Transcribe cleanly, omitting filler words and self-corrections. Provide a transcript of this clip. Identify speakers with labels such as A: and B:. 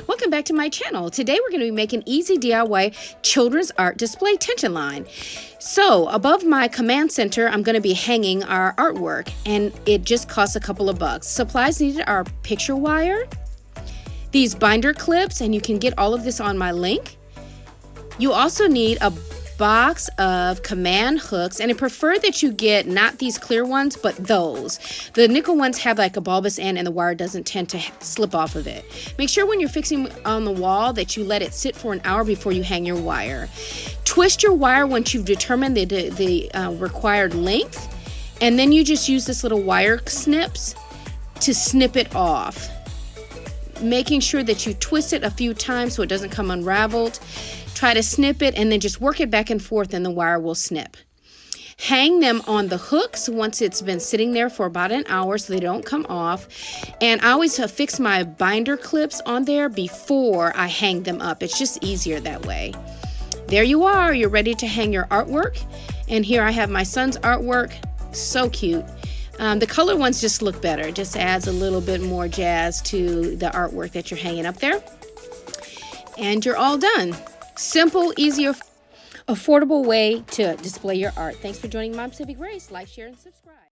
A: Welcome back to my channel. Today we're going to be making easy DIY children's art display tension line. So above my command center, I'm going to be hanging our artwork, and it just costs a couple of bucks. Supplies needed are picture wire, these binder clips, and you can get all of this on my link. You also need a box of command hooks, and I prefer that you get not these clear ones, but those. The nickel ones have like a bulbous end and the wire doesn't tend to slip off of it. Make sure when you're fixing on the wall that you let it sit for an hour before you hang your wire. Twist your wire once you've determined the required length, and then you just use this little wire snips to snip it off, making sure that you twist it a few times so it doesn't come unraveled. Try to snip it and then just work it back and forth and the wire will snip. Hang them on the hooks once it's been sitting there for about an hour so they don't come off. And I always fix my binder clips on there before I hang them up. It's just easier that way. There you are. You're ready to hang your artwork. And here I have my son's artwork. So cute. The color ones just look better. It just adds a little bit more jazz to the artwork that you're hanging up there. And you're all done. Simple, easy, affordable way to display your art. Thanks for joining Mom Civic Race. Like, share, and subscribe.